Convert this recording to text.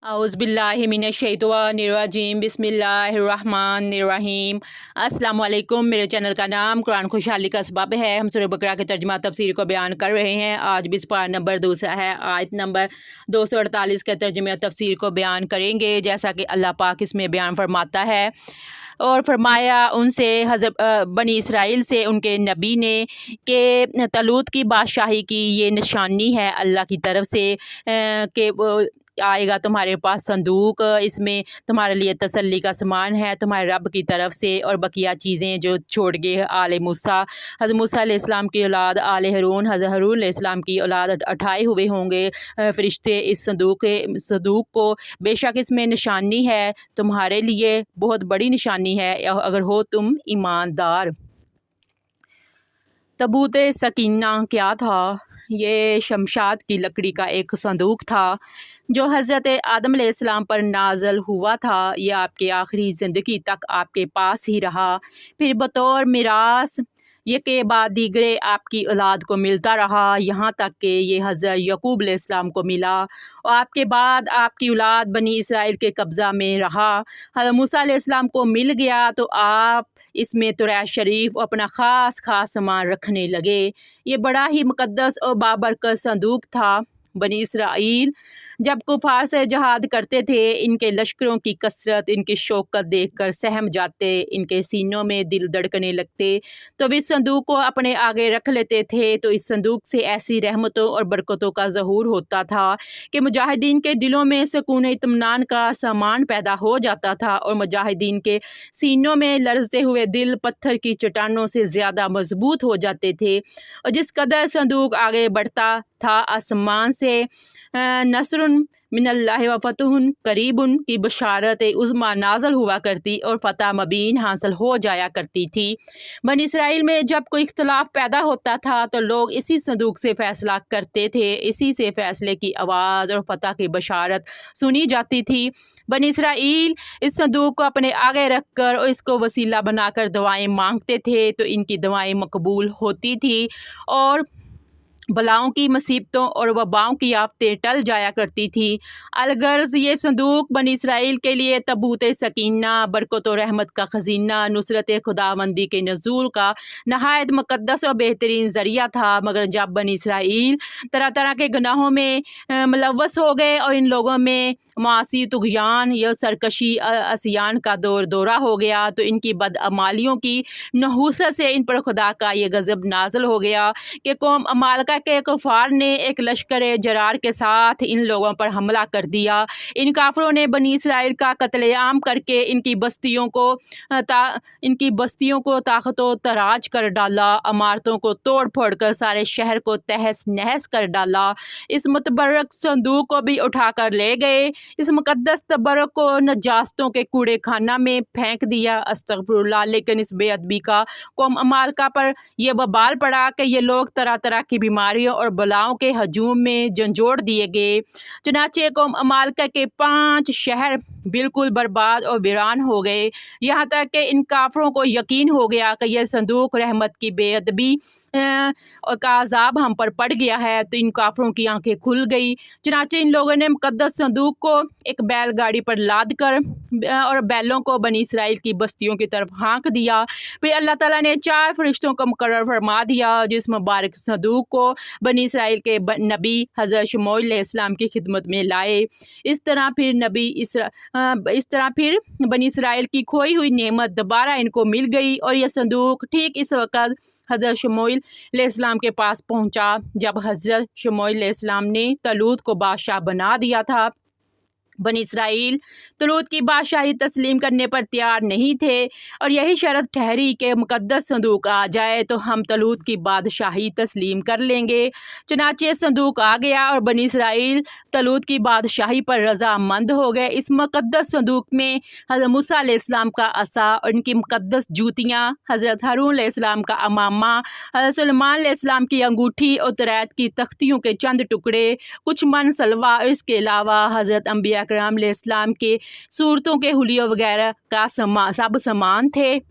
औज़ुबिल्लाहिमिनश्शैतानिर्रजीम बिस्मिल्लाहिर्रहमानिर्रहीम। अस्सलाम वालेकुम। मेरे चैनल का नाम कुरान खुशहाली का सबब है। हम सूरह बकरा के तर्जुमा तफसीर को बयान कर रहे हैं। आज भी पारा नंबर 2 है, आयत नंबर 248 के तर्जुमे तफसीर को बयान करेंगे। जैसा कि अल्लाह पाक इसमें बयान फरमाता है और फरमाया उनसे हज़रत बनी इसराइल से उनके नबी ने कि तलूत की बादशाही की ये निशानी है अल्लाह की तरफ से कि वो आएगा तुम्हारे पास संदूक, इसमें तुम्हारे लिए तसल्ली का सामान है तुम्हारे रब की तरफ से, और बकिया चीज़ें जो छोड़ गए आले मूसा, हज़रत मूसा अलैहिस्सलाम की औलाद आले हारून, हज़रत हारून अलैहिस्सलाम की औलाद उठाए हुए होंगे फ़रिश्ते इस संदूक को। बेशक इसमें निशानी है तुम्हारे लिए, बहुत बड़ी निशानी है अगर हो तुम ईमानदार। तबूत सकीना क्या था? ये शमशाद की लकड़ी का एक संदूक था जो हज़रत आदम अलैहिस्सलाम पर नाज़ल हुआ था। ये आपके आखिरी ज़िंदगी तक आपके पास ही रहा, फिर बतौर मिरास ये के बाद दीगरे आपकी औलाद को मिलता रहा, यहाँ तक कि ये हज़रत यकूब अलैहिस्सलाम को मिला और आपके बाद आपकी औलाद बनी इसराइल के कब्ज़ा में रहा। हज़रत मूसा अलैहिस्सलाम को मिल गया तो आप इसमें तौरात शरीफ अपना ख़ास सामान रखने लगे। ये बड़ा ही मुक़द्दस और बाबरकत संदूक था। बनी इसराइल जब कुफार से जहाद करते थे, इनके लश्करों की कसरत, इनकी शौकत देखकर सहम जाते, इनके सीनों में दिल धड़कने लगते, तो इस संदूक को अपने आगे रख लेते थे। तो इस संदूक से ऐसी रहमतों और बरकतों का ज़हूर होता था कि मुजाहिदीन के दिलों में सुकून इत्मीनान का सामान पैदा हो जाता था और मुजाहिदीन के सीनों में लरजते हुए दिल पत्थर की चट्टानों से ज़्यादा मजबूत हो जाते थे। और जिस कदर संदूक आगे बढ़ता था, आसमान से नसरुन मिनल्लाहि व फतहुन करीबुन की बशारत उज़्मा नाज़ल हुआ करती और फ़तह मबीन हासिल हो जाया करती थी। बनी इसराइल में जब कोई इख्तलाफ पैदा होता था तो लोग इसी संदूक से फ़ैसला करते थे, इसी से फ़ैसले की आवाज़ और फ़तह की बशारत सुनी जाती थी। बनी इसराइल इस संदूक को अपने आगे रख कर और इसको वसीला बनाकर दुआएं मांगते थे तो इनकी दुआएं मकबूल होती थी और बलाओं की मुसीबतों और वबाओं की आफतें टल जाया करती थी। अलगर्ज ये संदूक बनी इसराइल के लिए तबूत सकीना, बरकत और रहमत का ख़ज़ीना, नुसरत खुदावंदी के नज़ूल का नहायत मुक़द्दस और बेहतरीन ज़रिया था। मगर जब बनी इसराइल तरह तरह के गुनाहों में मुलव्वस हो गए और इन लोगों में मासी तुग़यान या सरकशी असियान का दौरा हो गया तो इनकी बदअमालियों की नहूसत से इन पर खुदा का ये गज़ब नाज़िल हो गया कि कौम अमालका के कुफार ने एक लश्कर जरार के साथ इन लोगों पर हमला कर दिया। इन काफरों ने बनी इसराइल का कत्लेआम करके इनकी बस्तियों को ताकतो तराज कर डाला, इमारतों को तोड़ फोड़ कर सारे शहर को तहस नहस कर डाला। इस मुतबर्रक संदूक को भी उठा कर ले गए, इस मुकद्दस तबर्रक को नजास्तों के कूड़े खाना में फेंक दिया। अस्तगफिरुल्लाह। लेकिन इस बेअदबी का कौम अमालका पर यह वबाल पड़ा कि ये लोग तरह तरह की बीमारियों और बलाओं के हजूम में झंझोड़ दिए गए। चुनाचे कौम अमालका के 5 शहर बिल्कुल बर्बाद और वीरान हो गए। यहाँ तक कि इन काफरों को यकीन हो गया कि यह संदूक रहमत की बेअदबी का अजाब हम पर पड़ गया है। तो इन काफरों की आंखें खुल गई। चुनाचे इन लोगों ने मुकद्दस संदूक को एक बैलगाड़ी पर लाद कर और बैलों को बनी इसराइल की बस्तियों की तरफ हाँक दिया। फिर अल्लाह ताला ने 4 फरिश्तों को मुकर्रर फरमा दिया जिस मुबारक संदूक को बनी इसराइल के नबी हज़रत शमूएल अलैहिस्सलाम की खिदमत में लाए। इस तरह फिर बनी इसराइल की खोई हुई नेमत दोबारा इनको मिल गई और यह संदूक ठीक इस वक्त हज़रत शमूएल अलैहिस्सलाम के पास पहुंचा जब हज़रत शमूएल अलैहिस्सलाम ने तलूत को बादशाह बना दिया था। बनी इसराइल तलूत की बादशाही तस्लीम करने पर तैयार नहीं थे और यही शर्त ठहरी कि मुकद्दस संदूक आ जाए तो हम तलूत की बादशाही तस्लीम कर लेंगे। चुनाचे संदूक आ गया और बनी इसराइल तलूत की बादशाही पर रज़ामंद हो गए। इस मुकद्दस संदूक में हज़रत मूसा अलैहिस्सलाम का असा और इनकी मुकद्दस जूतियाँ, हज़रत हारून अलैहिस्सलाम का अमामा, हज़रत सुलेमान अलैहिस्सलाम की अंगूठी और तौरात की तख्तियों के चंद टुकड़े, कुछ मन सलवा और इसके अलावा हज़रत अंबिया करम अलैहिस्सलाम के सूरतों के हुलियों वगैरह का सब सामान थे।